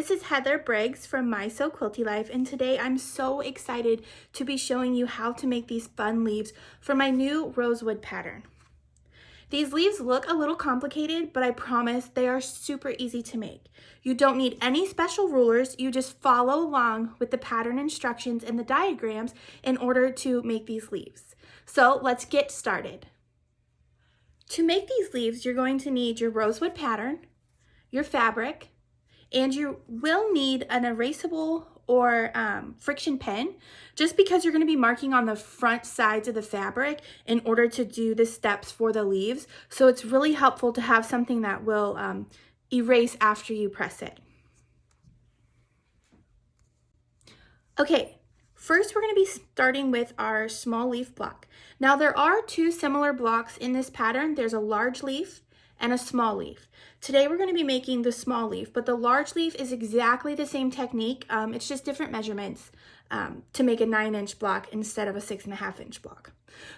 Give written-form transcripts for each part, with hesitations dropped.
this is Heather Briggs from My So Quilty Life, and today I'm so excited to be showing you how to make these fun leaves for my new Rosewood pattern. These leaves look a little complicated, but I promise they are super easy to make. You don't need any special rulers, you just follow along with the pattern instructions and the diagrams in order to make these leaves. So let's get started. To make these leaves, you're going to need your Rosewood pattern, your fabric, and you will need an erasable or friction pen, just because you're going to be marking on the front sides of the fabric in order to do the steps for the leaves. So it's really helpful to have something that will erase after you press it. Okay, first we're going to be starting with our small leaf block. Now there are two similar blocks in this pattern. There's a large leaf and a small leaf. Today we're going to be making the small leaf, but the large leaf is exactly the same technique. It's just different measurements to make a 9-inch block instead of a 6.5-inch block.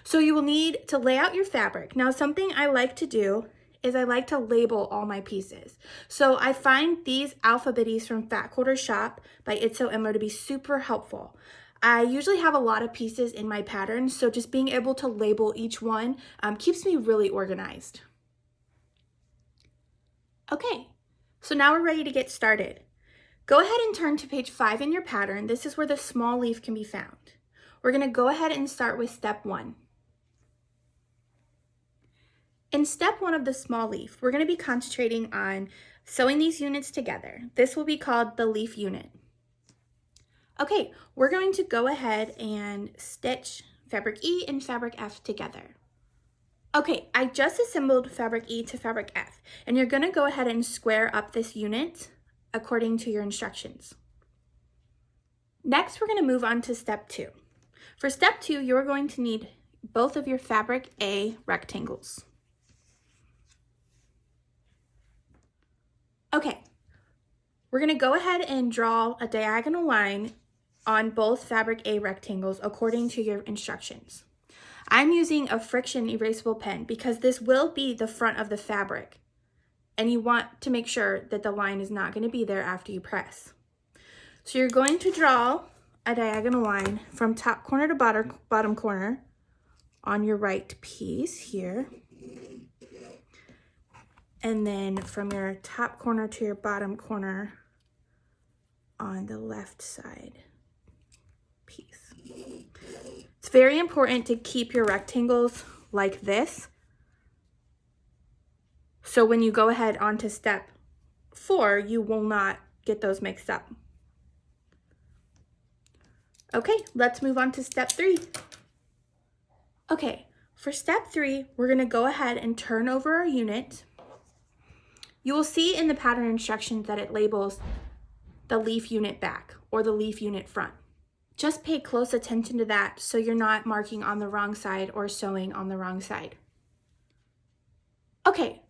So you will need to lay out your fabric. Now something I like to do is I like to label all my pieces. So I find these alphabetties from Fat Quarter Shop by It's So Emma to be super helpful. I usually have a lot of pieces in my pattern, so just being able to label each one keeps me really organized. Okay, so now we're ready to get started. Go ahead and turn to page 5 in your pattern. This is where the small leaf can be found. We're going to go ahead and start with step 1. In step 1 of the small leaf, we're going to be concentrating on sewing these units together. This will be called the leaf unit. Okay, we're going to go ahead and stitch fabric E and fabric F together. Okay, I just assembled fabric E to fabric F, and you're going to go ahead and square up this unit according to your instructions. Next, we're going to move on to step 2. For step 2, you're going to need both of your fabric A rectangles. Okay, we're going to go ahead and draw a diagonal line on both fabric A rectangles according to your instructions. I'm using a friction erasable pen because this will be the front of the fabric, and you want to make sure that the line is not going to be there after you press. So you're going to draw a diagonal line from top corner to bottom corner on your right piece here, and then from your top corner to your bottom corner on the left side piece. It's very important to keep your rectangles like this, so when you go ahead onto step 4, you will not get those mixed up. Okay, let's move on to step 3. Okay, for step 3, we're going to go ahead and turn over our unit. You will see in the pattern instructions that it labels the leaf unit back or the leaf unit front. Just pay close attention to that so you're not marking on the wrong side or sewing on the wrong side. Okay,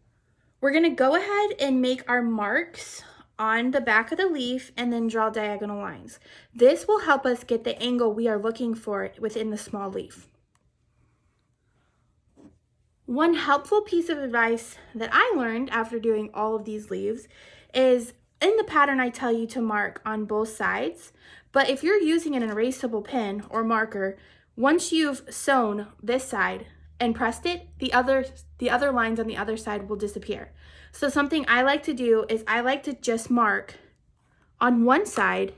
we're going to go ahead and make our marks on the back of the leaf and then draw diagonal lines. This will help us get the angle we are looking for within the small leaf. One helpful piece of advice that I learned after doing all of these leaves is in the pattern I tell you to mark on both sides, but if you're using an erasable pen or marker, once you've sewn this side and pressed it, the other lines on the other side will disappear. So something I like to do is I like to just mark on one side,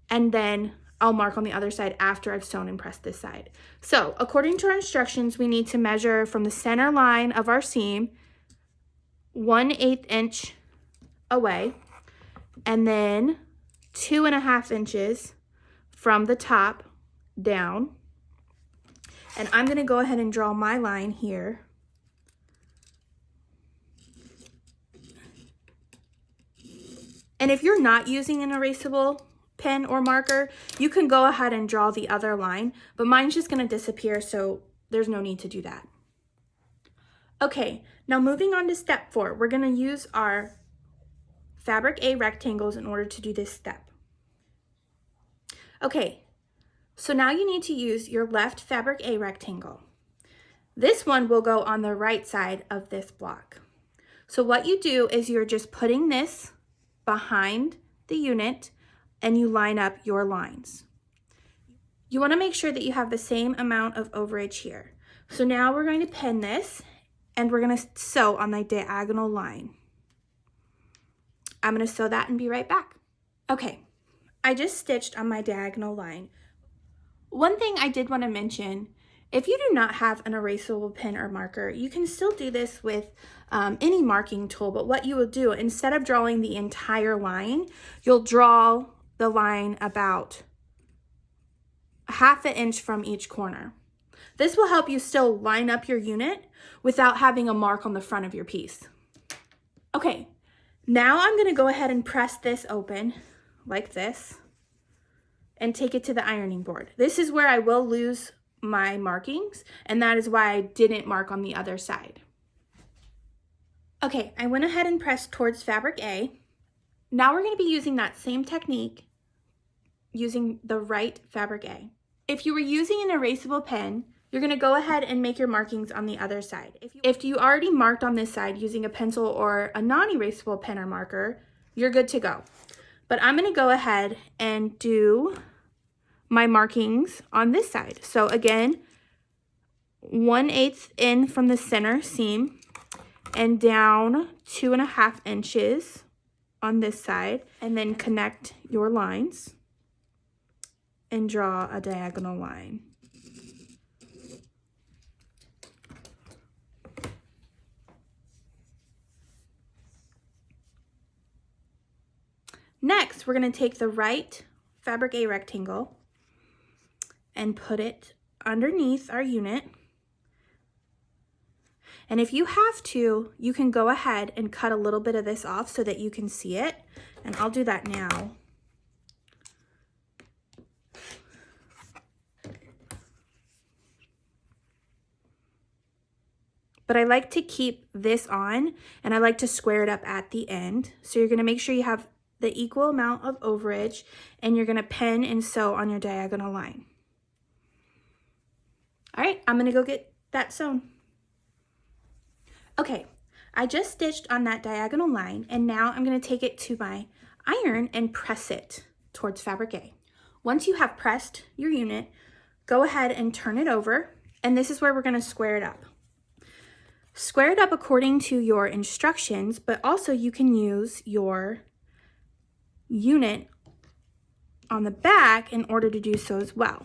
and then I'll mark on the other side after I've sewn and pressed this side. So according to our instructions, we need to measure from the center line of our seam 1/8 inch away, and then 2.5 inches from the top down. And I'm going to go ahead and draw my line here. And if you're not using an erasable pen or marker, you can go ahead and draw the other line, but mine's just going to disappear, so there's no need to do that. Okay, now moving on to step 4, we're going to use our fabric A rectangles in order to do this step. Okay, so now you need to use your left fabric A rectangle. This one will go on the right side of this block. So what you do is you're just putting this behind the unit and you line up your lines. You want to make sure that you have the same amount of overage here. So now we're going to pin this and we're going to sew on the diagonal line. I'm going to sew that and be right back. Okay, I just stitched on my diagonal line. One thing I did want to mention, if you do not have an erasable pen or marker, you can still do this with any marking tool, but what you will do, instead of drawing the entire line, you'll draw the line about ½ inch from each corner. This will help you still line up your unit without having a mark on the front of your piece. Okay, now I'm going to go ahead and press this open like this and take it to the ironing board. This is where I will lose my markings, and that is why I didn't mark on the other side. Okay, I went ahead and pressed towards fabric A. Now we're going to be using that same technique using the right fabric A. If you were using an erasable pen, you're going to go ahead and make your markings on the other side. If you already marked on this side using a pencil or a non-erasable pen or marker, you're good to go. But I'm going to go ahead and do my markings on this side. So again, 1/8 in from the center seam and down 2½ inches on this side, and then connect your lines and draw a diagonal line. Next, we're going to take the right fabric A rectangle and put it underneath our unit. And if you have to, you can go ahead and cut a little bit of this off so that you can see it. And I'll do that now. But I like to keep this on, and I like to square it up at the end. So you're going to make sure you have the equal amount of overage, and you're going to pin and sew on your diagonal line. All right, I'm going to go get that sewn. Okay, I just stitched on that diagonal line, and now I'm going to take it to my iron and press it towards fabric A. Once you have pressed your unit, go ahead and turn it over, and this is where we're going to square it up. Square it up according to your instructions, but also you can use your unit on the back in order to do so as well.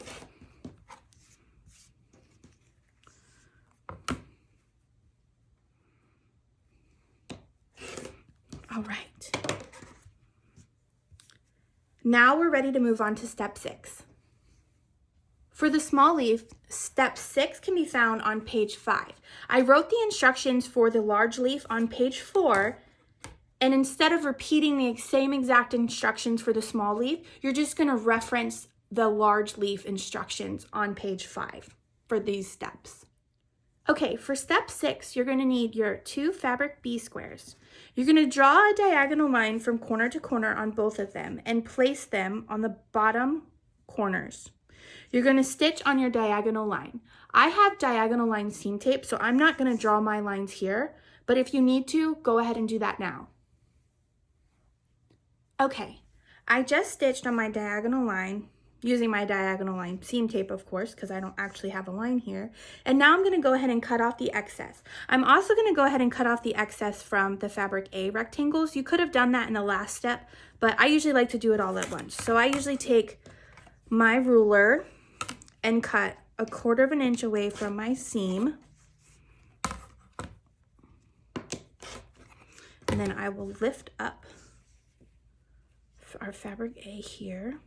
All right. Now we're ready to move on to step 6. For the small leaf, step 6 can be found on page 5. I wrote the instructions for the large leaf on page 4, and instead of repeating the same exact instructions for the small leaf, you're just going to reference the large leaf instructions on page 5 for these steps. Okay, for step 6, you're going to need your 2 fabric B squares. You're going to draw a diagonal line from corner to corner on both of them and place them on the bottom corners. You're going to stitch on your diagonal line. I have diagonal line seam tape, so I'm not going to draw my lines here, but if you need to, go ahead and do that now. Okay, I just stitched on my diagonal line using my diagonal line seam tape, of course, because I don't actually have a line here. And now I'm going to go ahead and cut off the excess. I'm also going to go ahead and cut off the excess from the fabric A rectangles. You could have done that in the last step, but I usually like to do it all at once. So I usually take my ruler and cut 1/4 inch away from my seam. And then I will lift up our fabric A here.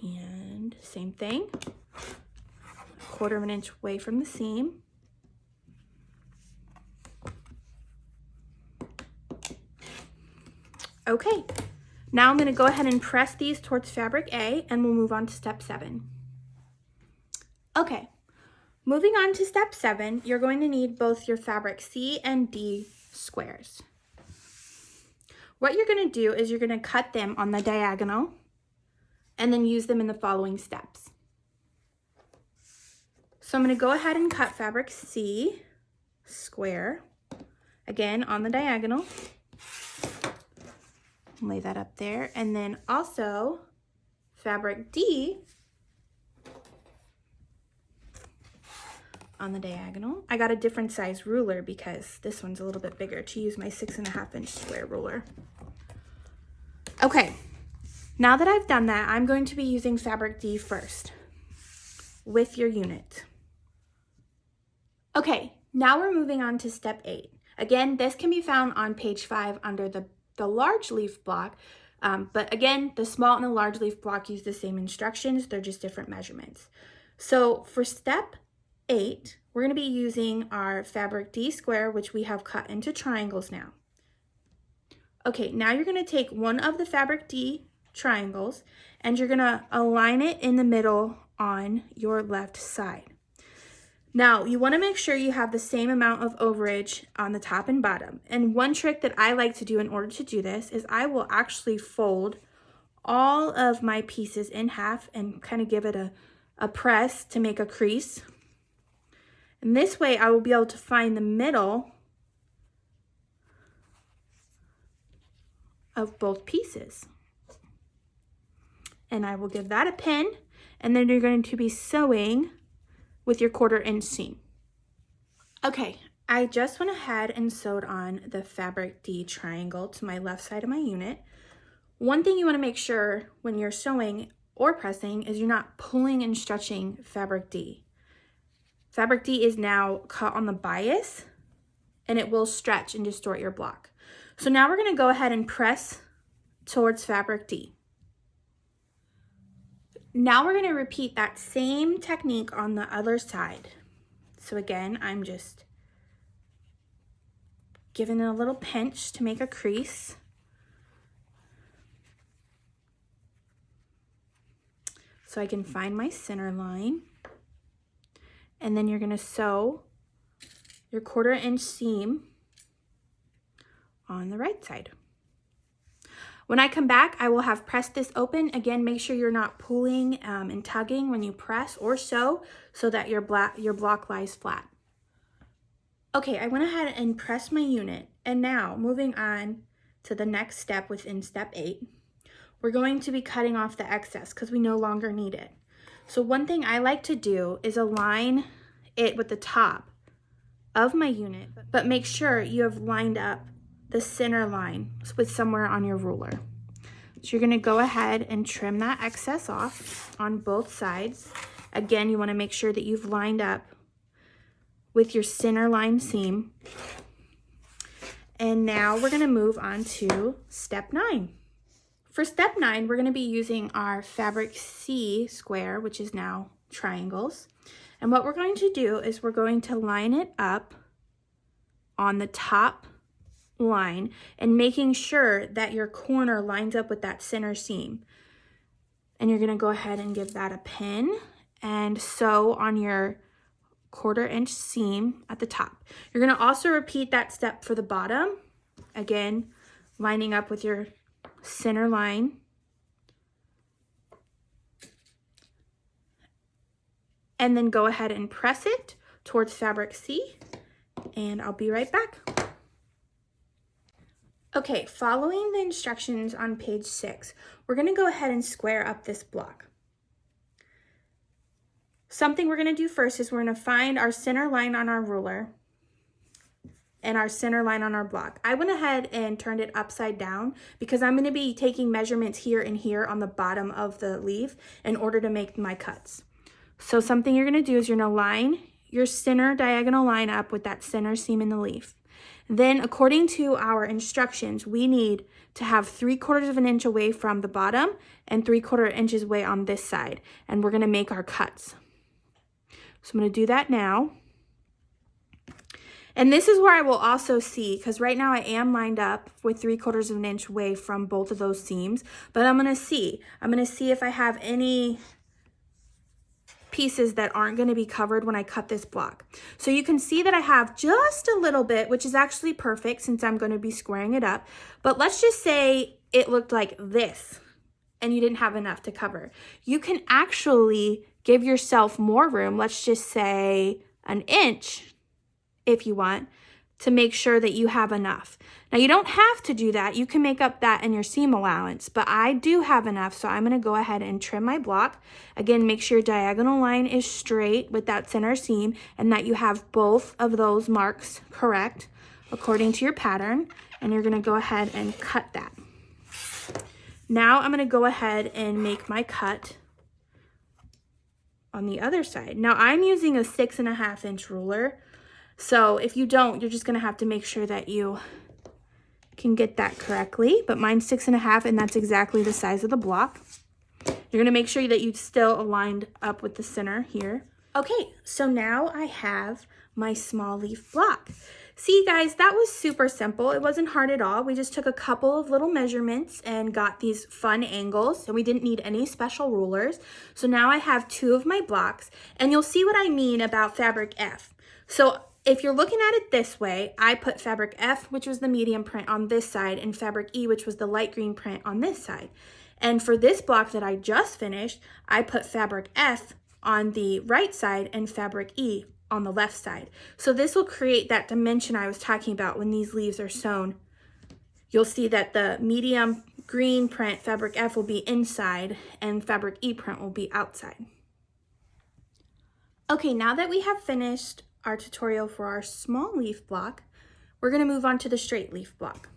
And same thing, 1/4 inch away from the seam. Okay, now I'm going to go ahead and press these towards fabric A, and we'll move on to step 7. Okay, moving on to step 7, you're going to need both your fabric C and D squares. What you're going to do is you're going to cut them on the diagonal and then use them in the following steps. So I'm going to go ahead and cut fabric C square, again on the diagonal. lay that up there. And then also fabric D on the diagonal. I got a different size ruler because this one's a little bit bigger to use my 6.5 inch square ruler. Okay, now that I've done that, I'm going to be using fabric D first with your unit. Okay, now we're moving on to step 8. Again, this can be found on page 5 under the large leaf block, but again, the small and the large leaf block use the same instructions, they're just different measurements. So for step 8, we're going to be using our fabric D square, which we have cut into triangles now. Okay, now you're going to take one of the fabric D triangles and you're going to align it in the middle on your left side. Now, you want to make sure you have the same amount of overage on the top and bottom. And one trick that I like to do in order to do this is I will actually fold all of my pieces in half and kind of give it a press to make a crease. And this way I will be able to find the middle of both pieces. And I will give that a pin, and then you're going to be sewing with your 1/4 inch seam. Okay, I just went ahead and sewed on the fabric D triangle to my left side of my unit. One thing you want to make sure when you're sewing or pressing is you're not pulling and stretching fabric D. Fabric D is now cut on the bias and it will stretch and distort your block. So now we're going to go ahead and press towards fabric D. Now we're going to repeat that same technique on the other side. So again, I'm just giving it a little pinch to make a crease. So I can find my center line. And then you're going to sew your 1/4 inch seam on the right side. When I come back, I will have pressed this open. Again, make sure you're not pulling and tugging when you press or sew so that your block lies flat. Okay, I went ahead and pressed my unit. And now moving on to the next step within step 8, we're going to be cutting off the excess because we no longer need it. So one thing I like to do is align it with the top of my unit, but make sure you have lined up the center line with somewhere on your ruler. So you're going to go ahead and trim that excess off on both sides. Again, you want to make sure that you've lined up with your center line seam. And now we're going to move on to step 9. For step 9, we're going to be using our fabric C square, which is now triangles. And what we're going to do is we're going to line it up on the top line and making sure that your corner lines up with that center seam. And you're going to go ahead and give that a pin and sew on your 1/4 inch seam at the top. You're going to also repeat that step for the bottom. Again, lining up with your center line. And then go ahead and press it towards fabric C, and I'll be right back. Okay, following the instructions on page 6, we're going to go ahead and square up this block. Something we're going to do first is we're going to find our center line on our ruler and our center line on our block. I went ahead and turned it upside down because I'm going to be taking measurements here and here on the bottom of the leaf in order to make my cuts. So something you're going to do is you're going to line your center diagonal line up with that center seam in the leaf. Then according to our instructions, we need to have 3/4 of an inch away from the bottom and 3/4 inches away on this side. And we're going to make our cuts. So I'm going to do that now. And this is where I will also see, because right now I am lined up with 3/4 of an inch away from both of those seams, but I'm going to see if I have any pieces that aren't going to be covered when I cut this block. So you can see that I have just a little bit, which is actually perfect since I'm going to be squaring it up. But let's just say it looked like this and you didn't have enough to cover. You can actually give yourself more room. Let's just say 1 inch if you want to make sure that you have enough. Now you don't have to do that. You can make up that in your seam allowance, but I do have enough, so I'm gonna go ahead and trim my block. Again, make sure your diagonal line is straight with that center seam and that you have both of those marks correct according to your pattern, and you're gonna go ahead and cut that. Now I'm gonna go ahead and make my cut on the other side. Now I'm using a 6.5 inch ruler. So if you don't, you're just gonna have to make sure that you can get that correctly, but mine's 6.5 and that's exactly the size of the block. You're gonna make sure that you still aligned up with the center here. Okay, so now I have my small leaf block. See guys, that was super simple. It wasn't hard at all. We just took a couple of little measurements and got these fun angles, and we didn't need any special rulers. So now I have 2 of my blocks, and you'll see what I mean about fabric F. So if you're looking at it this way, I put fabric F, which was the medium print, on this side, and fabric E, which was the light green print, on this side. And for this block that I just finished, I put fabric F on the right side and fabric E on the left side. So this will create that dimension I was talking about when these leaves are sewn. You'll see that the medium green print, fabric F, will be inside and fabric E print will be outside. Okay, now that we have finished our tutorial for our small leaf block, we're going to move on to the straight leaf block.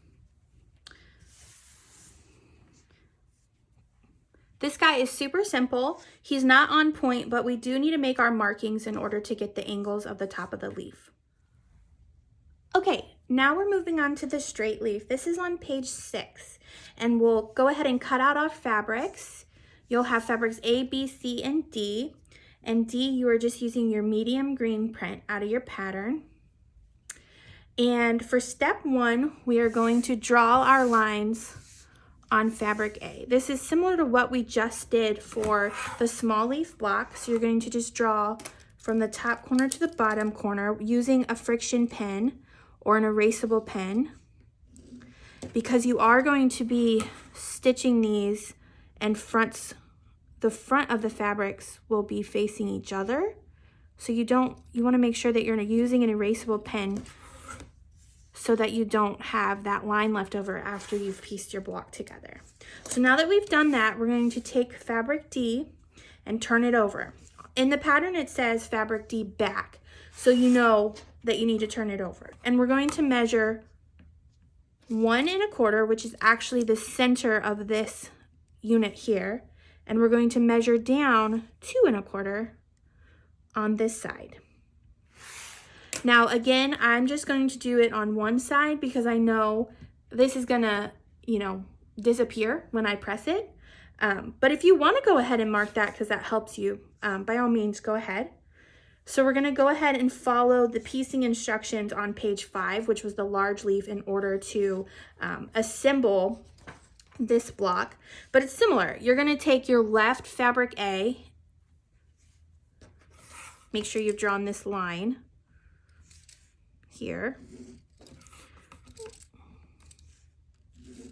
This guy is super simple. He's not on point, but we do need to make our markings in order to get the angles of the top of the leaf. Okay, now we're moving on to the straight leaf. This is on page 6, and we'll go ahead and cut out our fabrics. You'll have fabrics A, B, C, and D. And D, you are just using your medium green print out of your pattern. And for step 1, we are going to draw our lines on fabric A. This is similar to what we just did for the small leaf block. So you're going to just draw from the top corner to the bottom corner using a friction pen or an erasable pen, because you are going to be stitching these, and the front of the fabrics will be facing each other. So you want to make sure that you're using an erasable pen so that you don't have that line left over after you've pieced your block together. So now that we've done that, we're going to take fabric D and turn it over. In the pattern, it says fabric D back, so you know that you need to turn it over. And we're going to measure 1 1/4, which is actually the center of this unit here. And we're going to measure down 2 1/4 on this side. Now again, I'm just going to do it on one side because I know this is gonna, disappear when I press it. But if you want to go ahead and mark that because that helps you, by all means, go ahead. So we're gonna go ahead and follow the piecing instructions on page 5, which was the large leaf, in order to assemble this block. But it's similar. You're gonna take your left fabric A, make sure you've drawn this line here,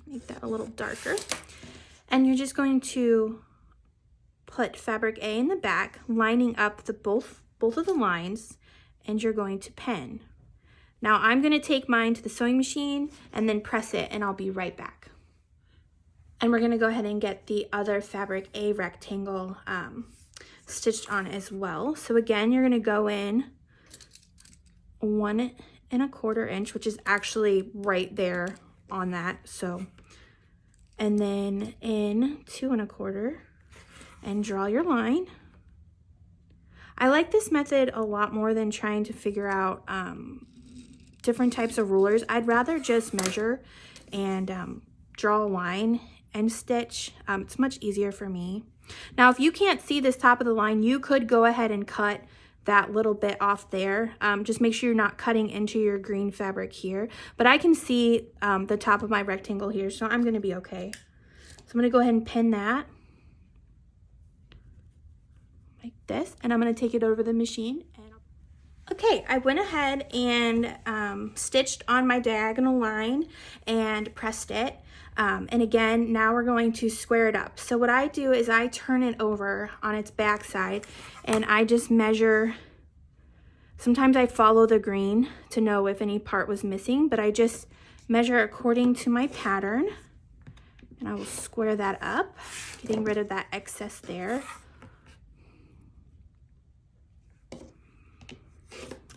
make that a little darker, and you're just going to put fabric A in the back, lining up the both of the lines, and you're going to pen. Now I'm going to take mine to the sewing machine and then press it, and I'll be right back. And we're going to go ahead and get the other fabric A rectangle stitched on as well. So again, you're going to go in 1 1/4 inch, which is actually right there on that. So, and then in 2 1/4 and draw your line. I like this method a lot more than trying to figure out different types of rulers. I'd rather just measure and draw a line and stitch. It's much easier for me. Now, if you can't see this top of the line, you could go ahead and cut that little bit off there. Just make sure you're not cutting into your green fabric here. But I can see the top of my rectangle here, so I'm gonna be okay. So I'm gonna go ahead and pin that like this, and I'm gonna take it over the machine. Okay, I went ahead and stitched on my diagonal line and pressed it. And again, now we're going to square it up. So what I do is I turn it over on its back side, and I just measure. Sometimes I follow the green to know if any part was missing, but I just measure according to my pattern. And I will square that up, getting rid of that excess there.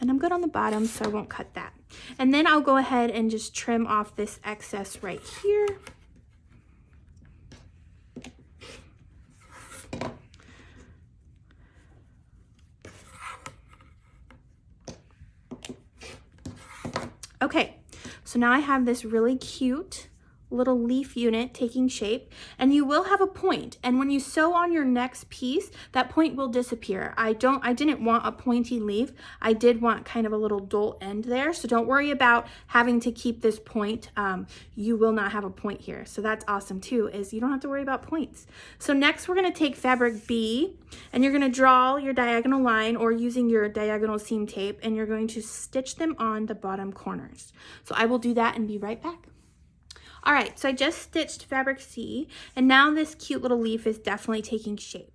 And I'm good on the bottom, so I won't cut that. And then I'll go ahead and just trim off this excess right here. Okay, so now I have this really cute little leaf unit taking shape, and you will have a point, and when you sew on your next piece, that point will disappear. I didn't want a pointy leaf. I did want kind of a little dull end there, so don't worry about having to keep this point. You will not have a point here, so that's awesome too, is you don't have to worry about points. So next we're going to take fabric B, and you're going to draw your diagonal line or using your diagonal seam tape, and you're going to stitch them on the bottom corners. So I will do that and be right back. All right, so I just stitched fabric C, and now this cute little leaf is definitely taking shape.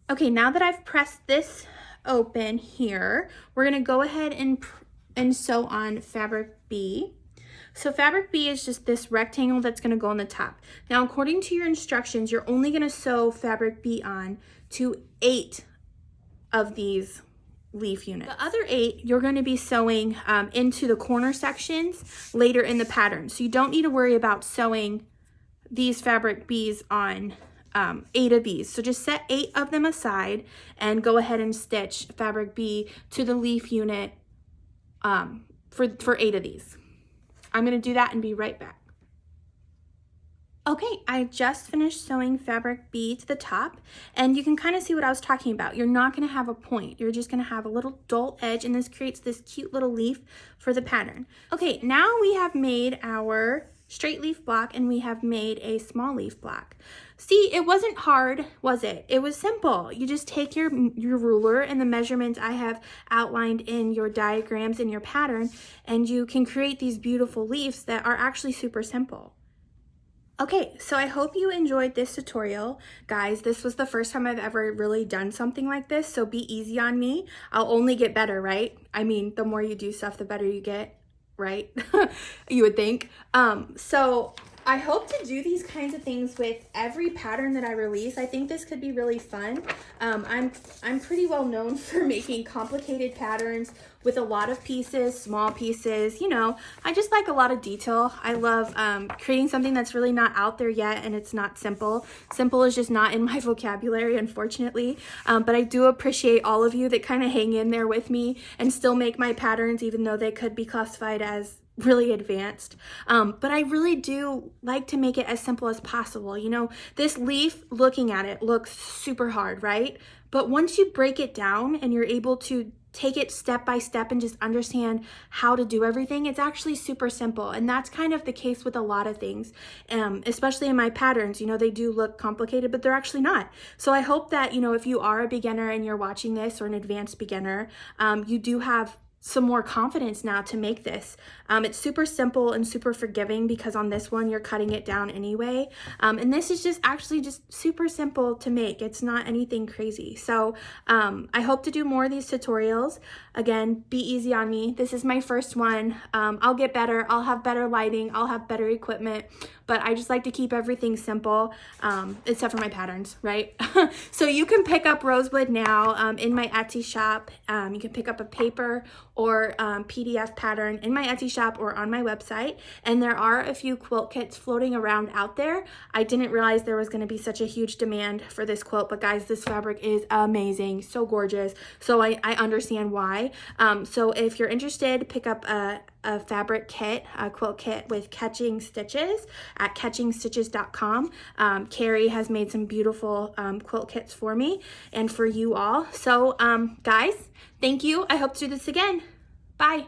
Okay, now that I've pressed this open here, we're gonna go ahead and sew on fabric B. So fabric B is just this rectangle that's gonna go on the top. Now, according to your instructions, you're only gonna sew fabric B on to 8 of these leaf units. The other 8 you're going to be sewing into the corner sections later in the pattern, so you don't need to worry about sewing these fabric B's on 8 of these. So just set 8 of them aside and go ahead and stitch fabric B to the leaf unit for 8 of these. I'm going to do that and be right back. Okay, I just finished sewing fabric B to the top, and you can kind of see what I was talking about. You're not going to have a point. You're just going to have a little dull edge, and this creates this cute little leaf for the pattern. Okay, now we have made our straight leaf block, and we have made a small leaf block. See, it wasn't hard, was it? It was simple. You just take your ruler and the measurements I have outlined in your diagrams in your pattern, and you can create these beautiful leaves that are actually super simple. Okay, so I hope you enjoyed this tutorial. Guys, this was the first time I've ever really done something like this, so be easy on me. I'll only get better, right? I mean, the more you do stuff, the better you get, right? You would think. So I hope to do these kinds of things with every pattern that I release. I think this could be really fun. I'm pretty well known for making complicated patterns with a lot of pieces, small pieces, you know. I just like a lot of detail. I love creating something that's really not out there yet, and it's not simple. Simple is just not in my vocabulary, unfortunately. But I do appreciate all of you that kind of hang in there with me and still make my patterns, even though they could be classified as really advanced. But I really do like to make it as simple as possible. You know, this leaf, looking at it, looks super hard, right? But once you break it down and you're able to take it step by step and just understand how to do everything, it's actually super simple. And that's kind of the case with a lot of things, especially in my patterns. You know, they do look complicated, but they're actually not. So I hope that, you know, if you are a beginner and you're watching this, or an advanced beginner, you do have some more confidence now to make this. It's super simple and super forgiving, because on this one you're cutting it down anyway, and this is just actually just super simple to make. It's not anything crazy. So I hope to do more of these tutorials. Again, be easy on me. This is my first one. I'll get better. I'll have better lighting. I'll have better equipment, but I just like to keep everything simple, except for my patterns, right? So you can pick up Rosewood now in my Etsy shop. You can pick up a paper or PDF pattern in my Etsy shop or on my website, and there are a few quilt kits floating around out there. I didn't realize there was going to be such a huge demand for this quilt, but guys, this fabric is amazing, so gorgeous, so I understand why. So if you're interested, pick up a fabric kit, a quilt kit with catching stitches at catchingstitches.com. Carrie has made some beautiful quilt kits for me and for you all. So guys, thank you. I hope to do this again. Bye.